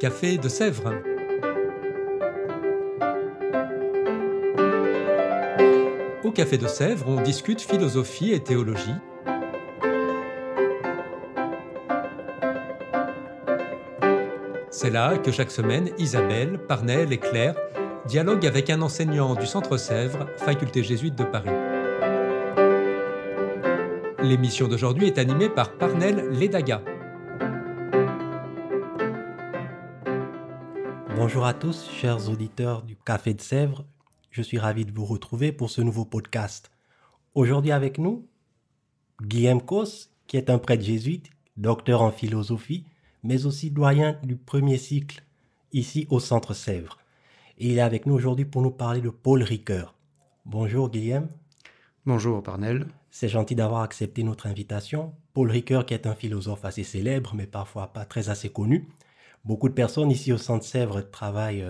Café de Sèvres. Au Café de Sèvres, on discute philosophie et théologie. C'est là que chaque semaine, Isabelle, Parnell et Claire dialoguent avec un enseignant du Centre Sèvres, faculté jésuite de Paris. L'émission d'aujourd'hui est animée par Parnell Ledaga. Bonjour à tous, chers auditeurs du Café de Sèvres. Je suis ravi de vous retrouver pour ce nouveau podcast. Aujourd'hui avec nous, Guillaume Cos, qui est un prêtre jésuite, docteur en philosophie, mais aussi doyen du premier cycle ici au Centre Sèvres. Et il est avec nous aujourd'hui pour nous parler de Paul Ricoeur. Bonjour Guillaume. Bonjour Parnell. C'est gentil d'avoir accepté notre invitation. Paul Ricoeur qui est un philosophe assez célèbre, mais parfois pas très assez connu. Beaucoup de personnes ici au Centre Sèvres travaillent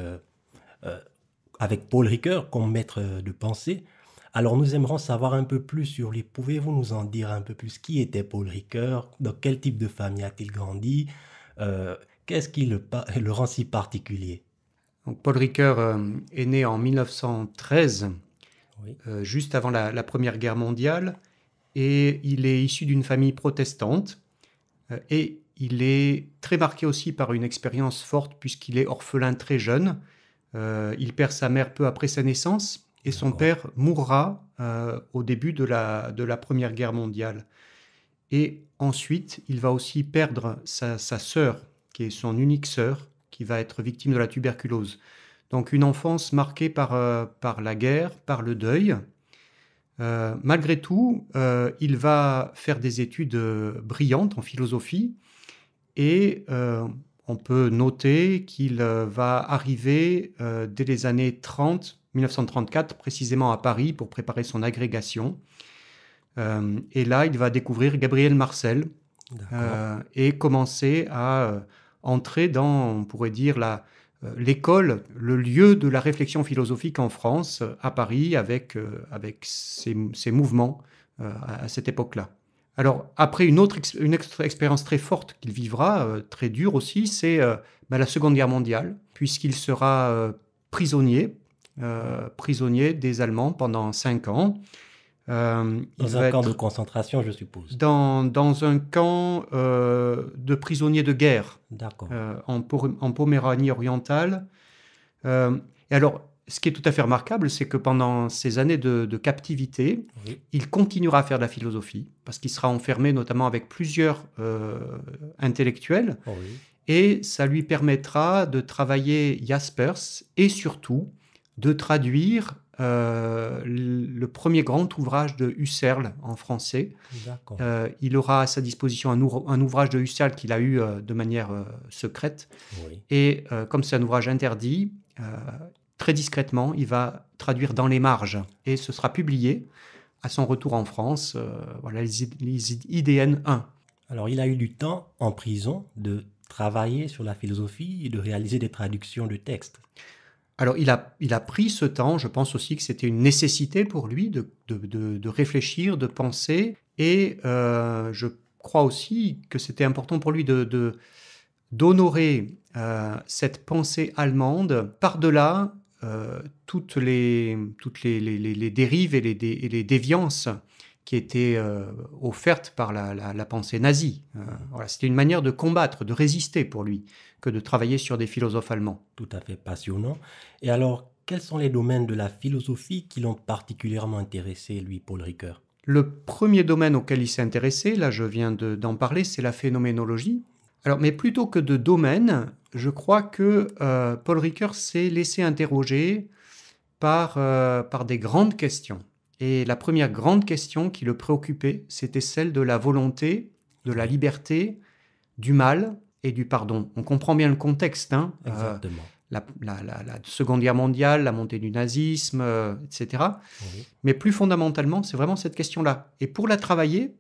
avec Paul Ricoeur comme maître de pensée. Alors nous aimerons savoir un peu plus sur lui. Pouvez-vous nous en dire un peu plus? Qui était Paul Ricoeur? Dans quel type de famille a-t-il grandi? Qu'est-ce qui le rend si particulier? Donc, Paul Ricoeur est né en 1913, Oui. juste avant la Première Guerre mondiale, et il est issu d'une famille protestante, et il est très marqué aussi par une expérience forte puisqu'il est orphelin très jeune. Il perd sa mère peu après sa naissance, et son père mourra au début de la Première Guerre mondiale. Et ensuite, il va aussi perdre sa sœur, qui est son unique sœur, qui va être victime de la tuberculose. Donc une enfance marquée par la guerre, par le deuil. Malgré tout, il va faire des études brillantes en philosophie et on peut noter qu'il va arriver dès les années 30, 1934, précisément à Paris pour préparer son agrégation. Et là, il va découvrir Gabriel Marcel et commencer à entrer dans, on pourrait dire, l'école, le lieu de la réflexion philosophique en France, à Paris, avec ces mouvements à cette époque-là. Alors, après une autre expérience très forte qu'il vivra, très dure aussi, c'est la Seconde Guerre mondiale, puisqu'il sera prisonnier des Allemands pendant 5 ans. Dans un camp de concentration, je suppose. Dans un camp de prisonniers de guerre. D'accord. En Poméranie orientale. Et alors, ce qui est tout à fait remarquable, c'est que pendant ces années de captivité, Oui. il continuera à faire de la philosophie, parce qu'il sera enfermé notamment avec plusieurs intellectuels, Oh oui. et ça lui permettra de travailler Jaspers, et surtout de traduire le premier grand ouvrage de Husserl en français. D'accord. Il aura à sa disposition un ouvrage de Husserl qu'il a eu de manière secrète. Oui. Et comme c'est un ouvrage interdit, très discrètement, il va traduire dans les marges. Et ce sera publié à son retour en France, les IDN 1. Alors, il a eu du temps en prison de travailler sur la philosophie et de réaliser des traductions de textes. Alors, il a pris ce temps. Je pense aussi que c'était une nécessité pour lui de réfléchir, de penser. Et je crois aussi que c'était important pour lui d'honorer cette pensée allemande par-delà toutes les dérives et les déviances qui étaient offertes par la pensée nazie. C'était une manière de combattre, de résister pour lui, que de travailler sur des philosophes allemands. Tout à fait passionnant. Et alors, quels sont les domaines de la philosophie qui l'ont particulièrement intéressé, lui, Paul Ricoeur? Le premier domaine auquel il s'est intéressé, là je viens d'en parler, c'est la phénoménologie. Alors, mais plutôt que de domaine, je crois que Paul Ricoeur s'est laissé interroger par des grandes questions. Et la première grande question qui le préoccupait, c'était celle de la volonté, de la liberté, du mal et du pardon. On comprend bien le contexte, hein. Exactement. La Seconde Guerre mondiale, la montée du nazisme, etc. Oui. Mais plus fondamentalement, c'est vraiment cette question-là. Et pour la travailler,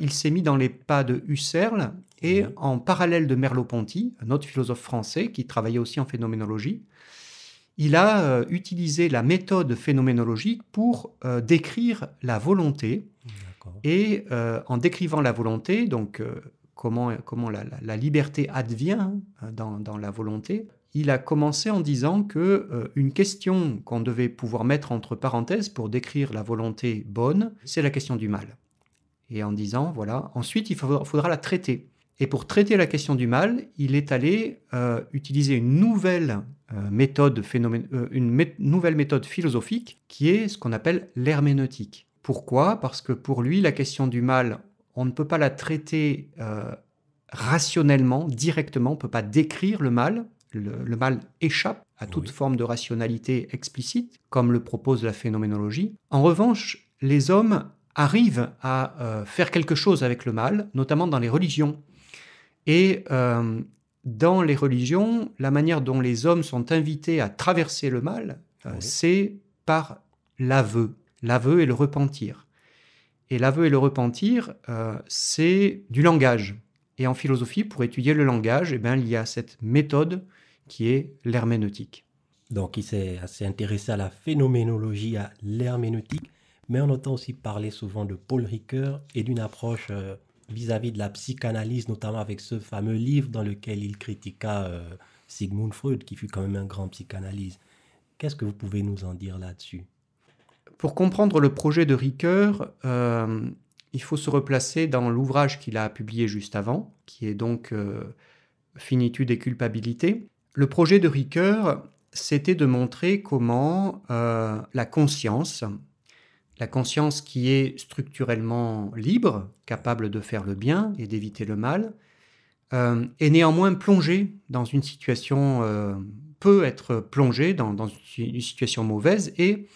il s'est mis dans les pas de Husserl et en parallèle de Merleau-Ponty, un autre philosophe français qui travaillait aussi en phénoménologie. Il a utilisé la méthode phénoménologique pour décrire la volonté. D'accord. Et en décrivant la volonté, donc comment la liberté advient dans la volonté, il a commencé en disant qu'une question qu'on devait pouvoir mettre entre parenthèses pour décrire la volonté bonne, c'est la question du mal. Et en disant, voilà, ensuite il faudra la traiter. Et pour traiter la question du mal, il est allé utiliser une nouvelle méthode philosophique qui est ce qu'on appelle l'herméneutique. Pourquoi ? Parce que pour lui, la question du mal, on ne peut pas la traiter rationnellement, directement, on ne peut pas décrire le mal. Le mal échappe à toute forme de rationalité explicite, comme le propose la phénoménologie. En revanche, les hommes arrivent à faire quelque chose avec le mal, notamment dans les religions. Et dans les religions, la manière dont les hommes sont invités à traverser le mal, c'est par l'aveu et le repentir. Et l'aveu et le repentir, c'est du langage. Et en philosophie, pour étudier le langage, il y a cette méthode qui est l'herméneutique. Donc, il s'est assez intéressé à la phénoménologie, à l'herméneutique, mais on entend aussi parler souvent de Paul Ricoeur et d'une approche vis-à-vis de la psychanalyse, notamment avec ce fameux livre dans lequel il critiqua Sigmund Freud, qui fut quand même un grand psychanalyste. Qu'est-ce que vous pouvez nous en dire là-dessus ? Pour comprendre le projet de Ricoeur, il faut se replacer dans l'ouvrage qu'il a publié juste avant, qui est donc Finitude et culpabilité. Le projet de Ricoeur, c'était de montrer comment la conscience qui est structurellement libre, capable de faire le bien et d'éviter le mal, est néanmoins plongée dans une situation, peut être plongée dans une situation mauvaise, et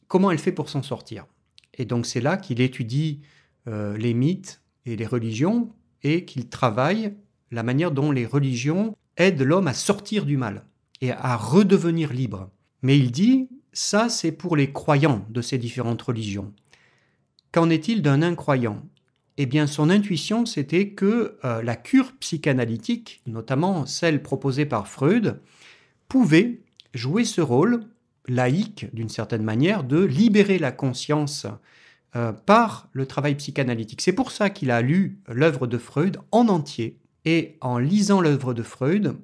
comment elle fait pour s'en sortir. Et donc c'est là qu'il étudie les mythes et les religions, et qu'il travaille la manière dont les religions aident l'homme à sortir du mal et à redevenir libre. Mais il dit, ça c'est pour les croyants de ces différentes religions. Qu'en est-il d'un incroyant ? Eh bien, son intuition, c'était que la cure psychanalytique, notamment celle proposée par Freud, pouvait jouer ce rôle laïque, d'une certaine manière, de libérer la conscience par le travail psychanalytique. C'est pour ça qu'il a lu l'œuvre de Freud en entier, et en lisant l'œuvre de Freud,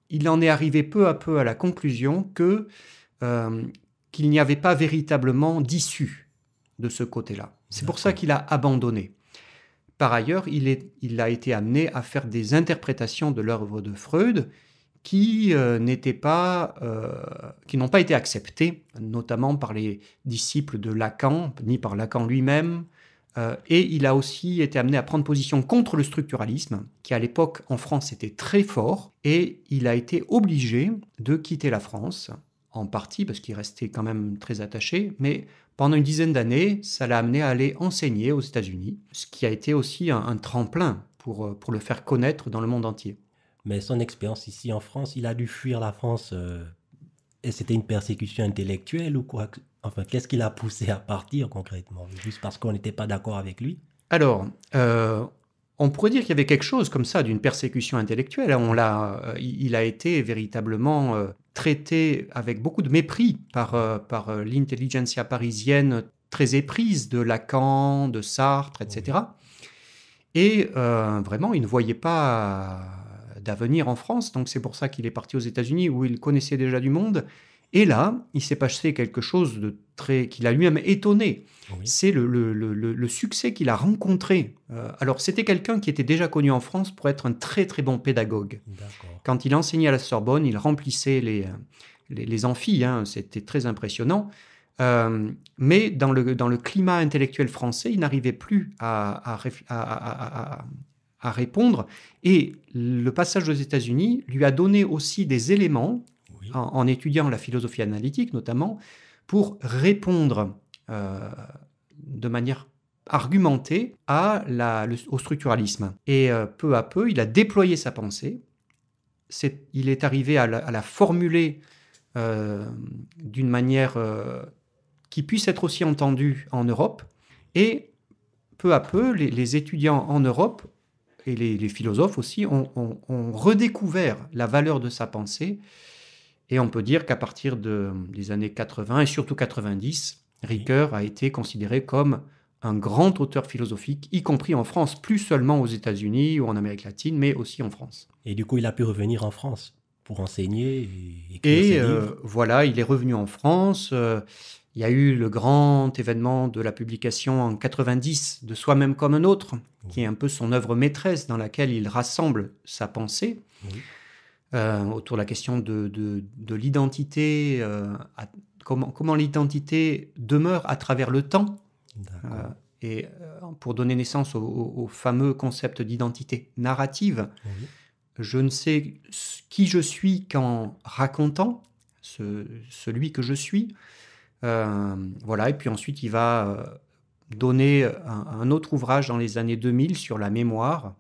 il en est arrivé peu à peu à la conclusion qu'il n'y avait pas véritablement d'issue de ce côté-là. C'est pour ça qu'il a abandonné. Par ailleurs, il a été amené à faire des interprétations de l'œuvre de Freud qui n'ont pas été acceptées, notamment par les disciples de Lacan, ni par Lacan lui-même. Et il a aussi été amené à prendre position contre le structuralisme, qui à l'époque en France était très fort, et il a été obligé de quitter la France, en partie parce qu'il restait quand même très attaché, mais pendant une dizaine d'années, ça l'a amené à aller enseigner aux États-Unis, ce qui a été aussi un tremplin pour le faire connaître dans le monde entier. Mais son expérience ici en France, il a dû fuir la France, et c'était une persécution intellectuelle ou quoi ? Enfin, qu'est-ce qui l'a poussé à partir concrètement ? Juste parce qu'on n'était pas d'accord avec lui ? Alors, on pourrait dire qu'il y avait quelque chose comme ça d'une persécution intellectuelle. Il a été véritablement traité avec beaucoup de mépris par l'intelligentsia parisienne très éprise de Lacan, de Sartre, etc. Et vraiment, il ne voyait pas d'avenir en France. Donc c'est pour ça qu'il est parti aux États-Unis où il connaissait déjà du monde. Et là, il s'est passé quelque chose qui l'a lui-même étonné. Oui. C'est le succès qu'il a rencontré. Alors, c'était quelqu'un qui était déjà connu en France pour être un très, très bon pédagogue. D'accord. Quand il enseignait à la Sorbonne, il remplissait les amphis. C'était très impressionnant. Mais dans le climat intellectuel français, il n'arrivait plus à répondre. Et le passage aux États-Unis lui a donné aussi des éléments, en étudiant la philosophie analytique notamment, pour répondre de manière argumentée au structuralisme. Et peu à peu, il a déployé sa pensée. Il est arrivé à la formuler d'une manière qui puisse être aussi entendue en Europe. Et peu à peu, les étudiants en Europe et les philosophes aussi ont redécouvert la valeur de sa pensée. Et on peut dire qu'à partir des années 80 et surtout 90, Ricoeur a été considéré comme un grand auteur philosophique, y compris en France, plus seulement aux États-Unis ou en Amérique latine, mais aussi en France. Et du coup, il a pu revenir en France pour enseigner et écrire ses livres. Voilà, il est revenu en France. Il y a eu le grand événement de la publication en 90 de Soi-même comme un autre, qui est un peu son œuvre maîtresse dans laquelle il rassemble sa pensée autour de la question de l'identité, comment l'identité demeure à travers le temps, et pour donner naissance au fameux concept d'identité narrative. Je ne sais qui je suis qu'en racontant celui que je suis. Voilà, et puis ensuite, il va donner un autre ouvrage dans les années 2000 sur la mémoire,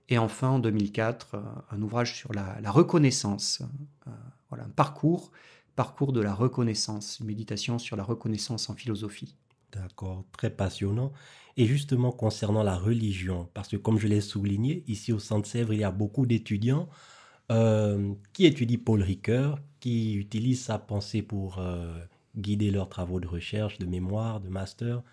et enfin, en 2004, un ouvrage sur la reconnaissance. Voilà, un parcours de la reconnaissance, une méditation sur la reconnaissance en philosophie. D'accord, très passionnant. Et justement, concernant la religion, parce que comme je l'ai souligné, ici au Centre-Sèvres, il y a beaucoup d'étudiants qui étudient Paul Ricoeur, qui utilisent sa pensée pour guider leurs travaux de recherche, de mémoire, de master.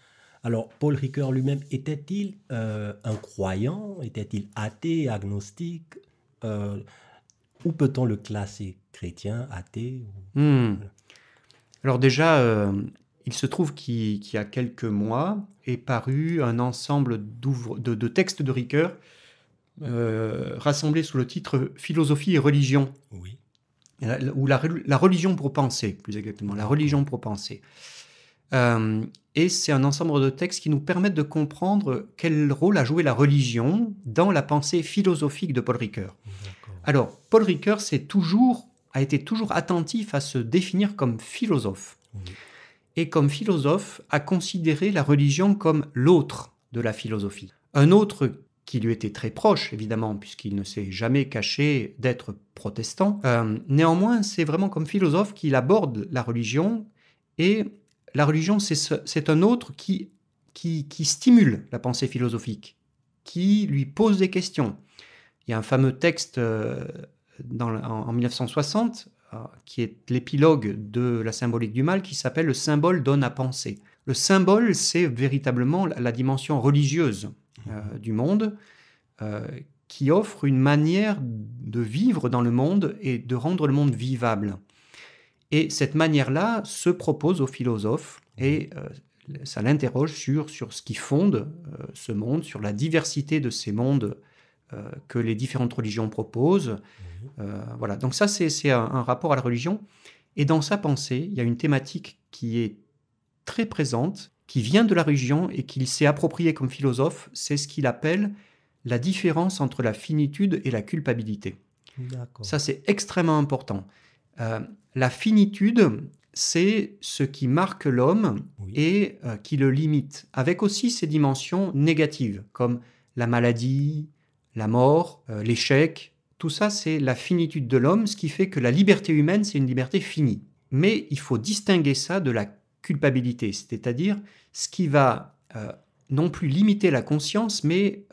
Alors, Paul Ricoeur lui-même, était-il un croyant? Était-il athée, agnostique? Où peut-on le classer? Chrétien, athée? Alors déjà, il se trouve qu'il y a quelques mois est paru un ensemble de textes de Ricoeur rassemblés sous le titre « Philosophie et religion ». Oui. Ou la religion pour penser, plus exactement, la religion pour penser. Et c'est un ensemble de textes qui nous permettent de comprendre quel rôle a joué la religion dans la pensée philosophique de Paul Ricoeur. Alors, Paul Ricoeur a été toujours attentif à se définir comme philosophe. Et comme philosophe, a considéré la religion comme l'autre de la philosophie. Un autre qui lui était très proche, évidemment, puisqu'il ne s'est jamais caché d'être protestant. Néanmoins, c'est vraiment comme philosophe qu'il aborde la religion, et la religion, c'est un autre qui stimule la pensée philosophique, qui lui pose des questions. Il y a un fameux texte en 1960, qui est l'épilogue de la symbolique du mal, qui s'appelle « Le symbole donne à penser ». Le symbole, c'est véritablement la dimension religieuse du monde, qui offre une manière de vivre dans le monde et de rendre le monde vivable. Et cette manière-là se propose aux philosophes, et ça l'interroge sur ce qui fonde ce monde, sur la diversité de ces mondes que les différentes religions proposent. Voilà. Donc ça, c'est un rapport à la religion. Et dans sa pensée, il y a une thématique qui est très présente, qui vient de la religion et qu'il s'est approprié comme philosophe, c'est ce qu'il appelle la différence entre la finitude et la culpabilité. D'accord. Ça, c'est extrêmement important. La finitude, c'est ce qui marque l'homme et qui le limite, avec aussi ses dimensions négatives, comme la maladie, la mort, l'échec. Tout ça, c'est la finitude de l'homme, ce qui fait que la liberté humaine, c'est une liberté finie. Mais il faut distinguer ça de la culpabilité, c'est-à-dire ce qui va non plus limiter la conscience, mais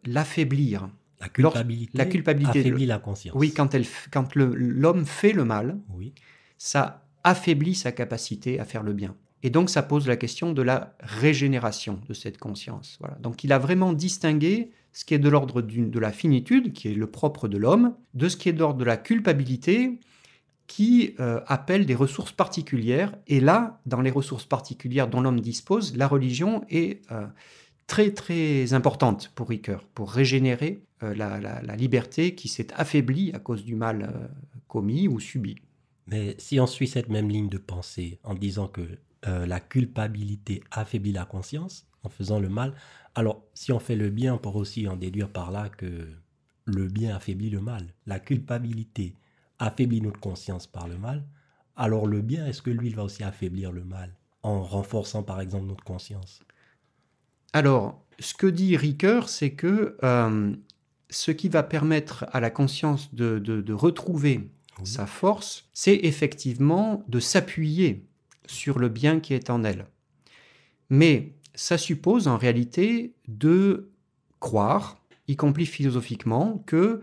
l'affaiblir. La culpabilité affaiblit la conscience. Oui, quand l'homme fait le mal, ça affaiblit sa capacité à faire le bien. Et donc, ça pose la question de la régénération de cette conscience. Voilà. Donc, il a vraiment distingué ce qui est de l'ordre de la finitude, qui est le propre de l'homme, de ce qui est de l'ordre de la culpabilité, qui appelle des ressources particulières. Et là, dans les ressources particulières dont l'homme dispose, la religion est très, très importante pour Ricoeur, pour régénérer la liberté qui s'est affaiblie à cause du mal commis ou subi. Mais si on suit cette même ligne de pensée en disant que la culpabilité affaiblit la conscience en faisant le mal, alors si on fait le bien, on pourrait aussi en déduire par là que le bien affaiblit le mal. La culpabilité affaiblit notre conscience par le mal, alors le bien, est-ce que lui, il va aussi affaiblir le mal en renforçant par exemple notre conscience? Alors, ce que dit Ricoeur, c'est que ce qui va permettre à la conscience de retrouver sa force, c'est effectivement de s'appuyer sur le bien qui est en elle. Mais ça suppose en réalité de croire, y compris philosophiquement, que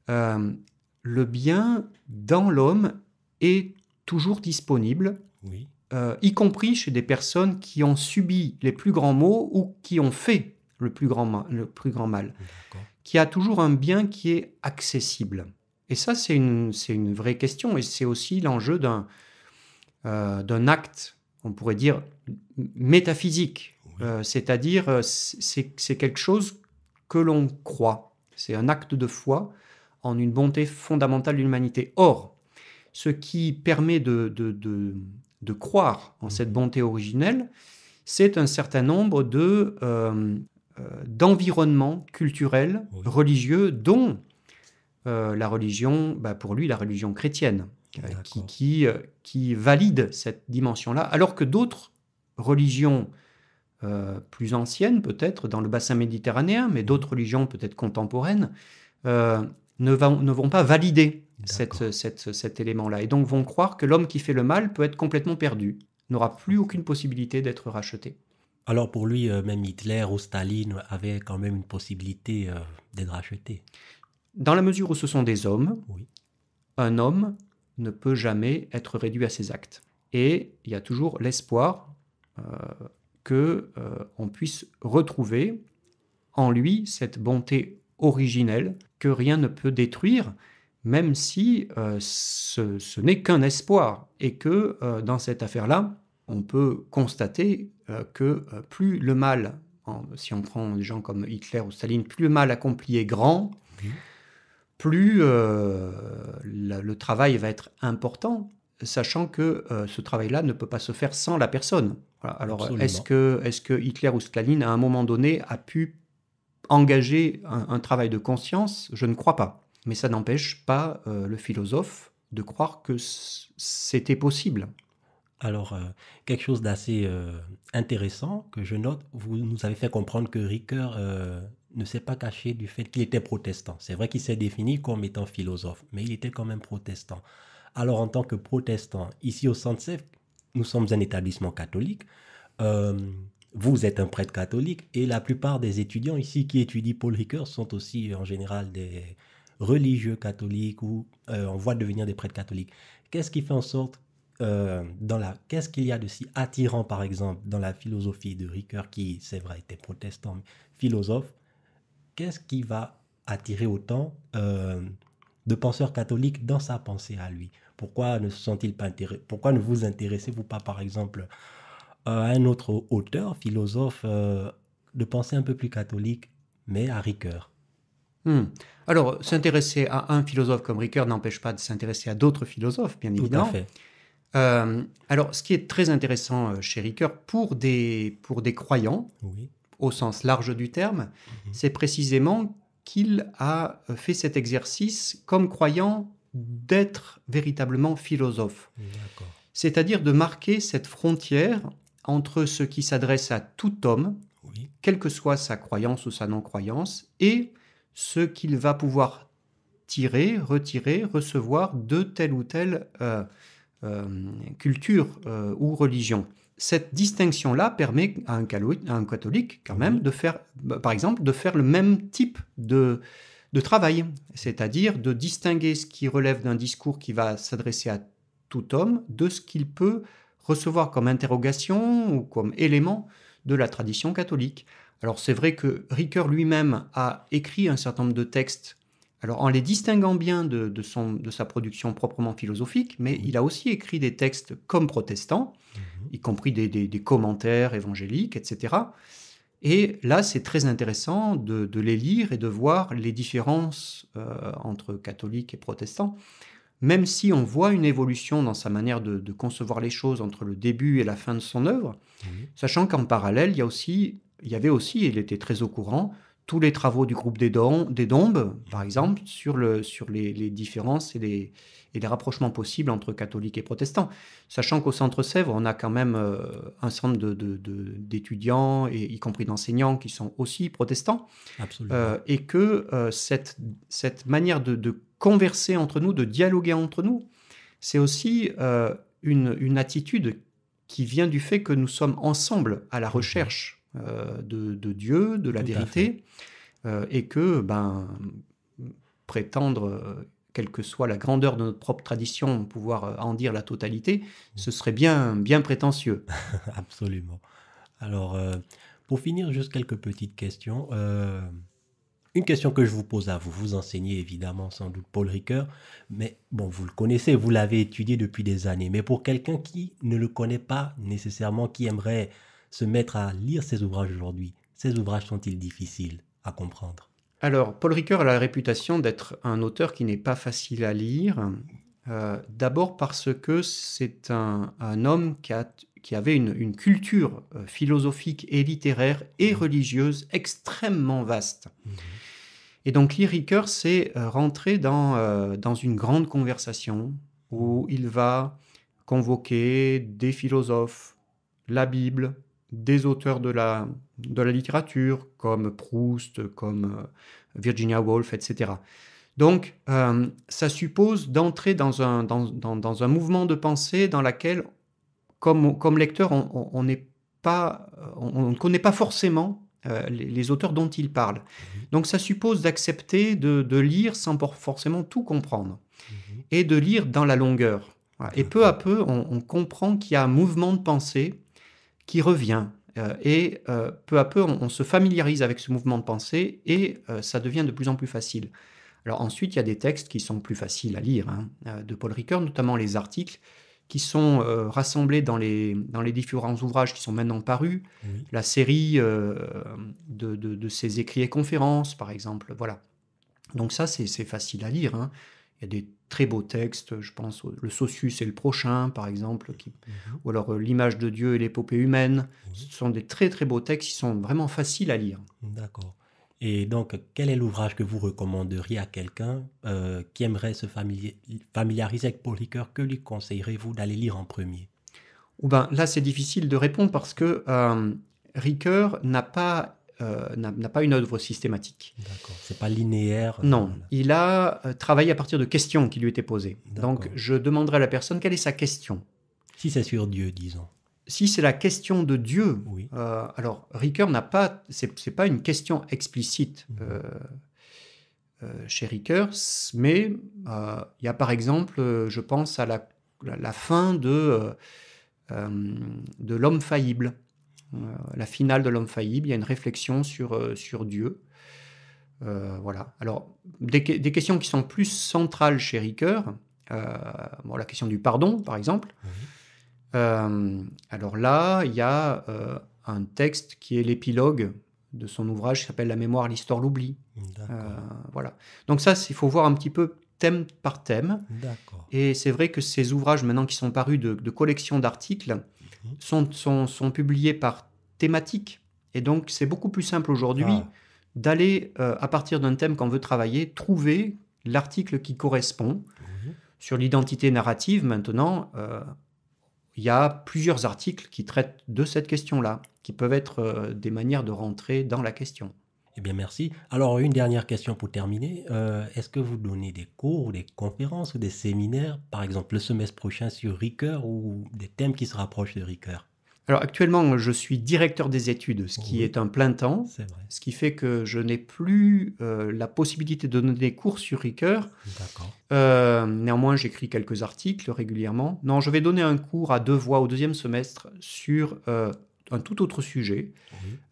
le bien dans l'homme est toujours disponible y compris chez des personnes qui ont subi les plus grands maux ou qui ont fait le plus grand mal, D'accord. qu'il y a toujours un bien qui est accessible. Et ça, c'est une vraie question, et c'est aussi l'enjeu d'un acte, on pourrait dire, métaphysique. Oui. C'est-à-dire, c'est quelque chose que l'on croit. C'est un acte de foi en une bonté fondamentale de l'humanité. Or, ce qui permet de croire en cette bonté originelle, c'est un certain nombre d'environnements culturels, Oui. religieux, dont la religion, pour lui, la religion chrétienne, D'accord. qui valide cette dimension-là, alors que d'autres religions plus anciennes, peut-être, dans le bassin méditerranéen, mais d'autres religions peut-être contemporaines, ne vont pas valider D'accord. cet élément-là, et donc vont croire que l'homme qui fait le mal peut être complètement perdu, n'aura plus aucune possibilité d'être racheté. Alors pour lui, même Hitler ou Staline avaient quand même une possibilité d'être rachetés. Dans la mesure où ce sont des hommes, Oui. un homme ne peut jamais être réduit à ses actes. Et il y a toujours l'espoir qu'on puisse retrouver en lui cette bonté originelle que rien ne peut détruire, même si ce n'est qu'un espoir. Et que dans cette affaire-là, on peut constater que plus le mal, si on prend des gens comme Hitler ou Staline, plus le mal accompli est grand, Oui. plus le travail va être important, sachant que ce travail-là ne peut pas se faire sans la personne. Voilà. Alors, Absolument. est-ce que Hitler ou Staline, à un moment donné, a pu engager un travail de conscience? Je ne crois pas. Mais ça n'empêche pas le philosophe de croire que c'était possible. Alors, quelque chose d'assez intéressant que je note, vous nous avez fait comprendre que Ricoeur ne s'est pas caché du fait qu'il était protestant. C'est vrai qu'il s'est défini comme étant philosophe, mais il était quand même protestant. Alors, en tant que protestant, ici au Centre Sèvres, nous sommes un établissement catholique. Vous êtes un prêtre catholique et la plupart des étudiants ici qui étudient Paul Ricoeur sont aussi en général des religieux catholiques ou en voie de devenir des prêtres catholiques. Qu'est-ce qui fait en sorte qu'est-ce qu'il y a de si attirant, par exemple, dans la philosophie de Ricoeur, qui, c'est vrai, était protestant, mais philosophe? Qu'est-ce qui va attirer autant de penseurs catholiques dans sa pensée à lui? Pourquoi ne sont-ils pas intéressés? Pourquoi ne vous intéressez-vous pas, par exemple, à un autre auteur, philosophe, de pensée un peu plus catholique, mais à Ricoeur? Alors, s'intéresser à un philosophe comme Ricoeur n'empêche pas de s'intéresser à d'autres philosophes, bien Tout à évidemment. fait. Alors, ce qui est très intéressant chez Ricoeur, pour des croyants, Oui. au sens large du terme, c'est précisément qu'il a fait cet exercice comme croyant d'être véritablement philosophe. D'accord. C'est-à-dire de marquer cette frontière entre ce qui s'adresse à tout homme, Oui. quelle que soit sa croyance ou sa non-croyance, et ce qu'il va pouvoir tirer, retirer, recevoir de telle ou telle culture ou religion. Cette distinction-là permet à un catholique, quand même, de faire, par exemple, de faire le même type de travail, c'est-à-dire de distinguer ce qui relève d'un discours qui va s'adresser à tout homme de ce qu'il peut recevoir comme interrogation ou comme élément de la tradition catholique. Alors c'est vrai que Ricoeur lui-même a écrit un certain nombre de textes, alors en les distinguant bien de sa production proprement philosophique, mais il a aussi écrit des textes comme protestant, y compris des commentaires évangéliques, etc. Et là, c'est très intéressant de les lire et de voir les différences entre catholiques et protestants, même si on voit une évolution dans sa manière de concevoir les choses entre le début et la fin de son œuvre, sachant qu'en parallèle, il y avait aussi, et il était très au courant, tous les travaux du groupe des Dombes, par exemple, sur les différences et les rapprochements possibles entre catholiques et protestants. Sachant qu'au Centre Sèvres, on a quand même un certain nombre d'étudiants, et y compris d'enseignants, qui sont aussi protestants. Absolument. Et que cette manière de converser entre nous, de dialoguer entre nous, c'est aussi une attitude qui vient du fait que nous sommes ensemble à la recherche de Dieu, de la Tout à vérité, et que prétendre quelle que soit la grandeur de notre propre tradition, pouvoir en dire la totalité, ce serait bien, bien prétentieux. Absolument. Alors, pour finir, juste quelques petites questions. Une question que je vous pose à vous. Vous enseignez évidemment sans doute Paul Ricoeur, mais bon, vous le connaissez, vous l'avez étudié depuis des années. Mais pour quelqu'un qui ne le connaît pas nécessairement, qui aimerait se mettre à lire ses ouvrages aujourd'hui, ces ouvrages sont-ils difficiles à comprendre? Alors, Paul Ricoeur a la réputation d'être un auteur qui n'est pas facile à lire, d'abord parce que c'est un homme qui avait une culture philosophique et littéraire et religieuse extrêmement vaste. Et donc, lire Ricoeur, c'est rentrer dans une grande conversation où il va convoquer des philosophes, la Bible, des auteurs de la littérature, comme Proust, comme Virginia Woolf, etc. Donc, ça suppose d'entrer dans un mouvement de pensée dans lequel, comme lecteur, on ne connaît pas forcément les auteurs dont il parle. Donc, ça suppose d'accepter de lire sans forcément tout comprendre et de lire dans la longueur. Voilà. Et peu à peu, on comprend qu'il y a un mouvement de pensée qui revient. Et peu à peu, on se familiarise avec ce mouvement de pensée et ça devient de plus en plus facile. Alors ensuite, il y a des textes qui sont plus faciles à lire, de Paul Ricoeur, notamment les articles qui sont rassemblés dans les différents ouvrages qui sont maintenant parus, la série de ses écrits et conférences, par exemple. Voilà. Donc ça, c'est facile à lire. Il y a des très beaux textes, je pense, le Socius et le prochain, par exemple, ou alors l'image de Dieu et l'épopée humaine. Ce sont des très très beaux textes qui sont vraiment faciles à lire. D'accord. Et donc, quel est l'ouvrage que vous recommanderiez à quelqu'un qui aimerait se familiariser avec Paul Ricoeur? Que lui conseillerez-vous d'aller lire en premier? Là, c'est difficile de répondre parce que Ricoeur n'a pas une œuvre systématique. D'accord. C'est pas linéaire. Non. Il a travaillé à partir de questions qui lui étaient posées. Donc, je demanderai à la personne quelle est sa question. Si c'est sur Dieu, disons. Si c'est la question de Dieu, oui. Alors Ricoeur n'a pas, c'est pas une question explicite chez Ricoeur, mais il y a par exemple, je pense à la fin de l'homme faillible, la finale de l'homme faillible. Il y a une réflexion sur Dieu. Voilà. Alors des questions qui sont plus centrales chez Ricoeur, la question du pardon, par exemple. Alors là, il y a un texte qui est l'épilogue de son ouvrage qui s'appelle « La mémoire, l'histoire, l'oubli ». Voilà. Donc ça, il faut voir un petit peu thème par thème. D'accord. Et c'est vrai que ces ouvrages, maintenant qui sont parus de collections d'articles, sont publiés par thématique. Et donc, c'est beaucoup plus simple aujourd'hui d'aller, à partir d'un thème qu'on veut travailler, trouver l'article qui correspond. Sur l'identité narrative, maintenant... il y a plusieurs articles qui traitent de cette question-là, qui peuvent être des manières de rentrer dans la question. Eh bien, merci. Alors, une dernière question pour terminer. Est-ce que vous donnez des cours, ou des conférences ou des séminaires, par exemple le semestre prochain sur Ricoeur ou des thèmes qui se rapprochent de Ricoeur? Alors, actuellement, je suis directeur des études, ce qui est un plein temps, ce qui fait que je n'ai plus la possibilité de donner des cours sur Ricoeur. D'accord. Néanmoins, j'écris quelques articles régulièrement. Non, je vais donner un cours à 2 voix au 2e semestre sur un tout autre sujet,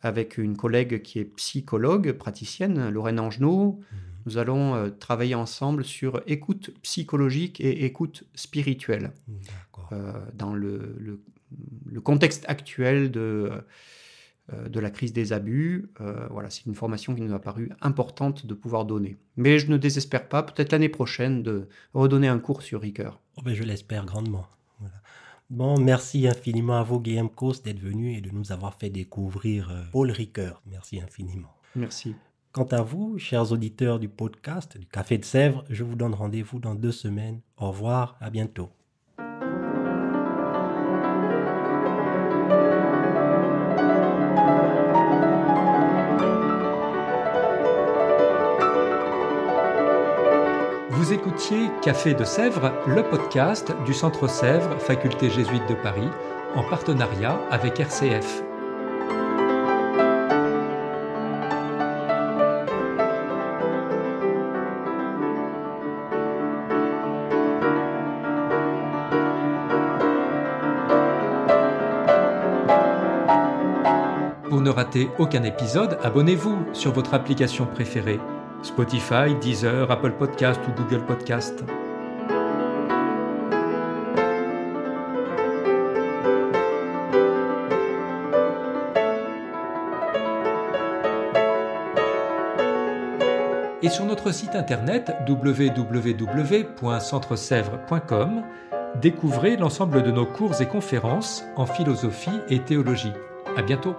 avec une collègue qui est psychologue, praticienne, Lorraine Angenot. Nous allons travailler ensemble sur écoute psychologique et écoute spirituelle. Dans le contexte actuel de la crise des abus. Voilà, c'est une formation qui nous a paru importante de pouvoir donner. Mais je ne désespère pas, peut-être l'année prochaine, de redonner un cours sur Ricoeur. Je l'espère grandement. Voilà. Bon, merci infiniment à vous, Guillaume Cos, d'être venu et de nous avoir fait découvrir Paul Ricoeur. Merci infiniment. Merci. Quant à vous, chers auditeurs du podcast du Café de Sèvres, je vous donne rendez-vous dans 2 semaines. Au revoir, à bientôt. Vous écoutiez Café de Sèvres, le podcast du Centre Sèvres, Faculté jésuite de Paris, en partenariat avec RCF. ne rater aucun épisode, abonnez-vous sur votre application préférée. Spotify, Deezer, Apple Podcast ou Google Podcast. Et sur notre site internet www.centresèvres.com, découvrez l'ensemble de nos cours et conférences en philosophie et théologie. À bientôt!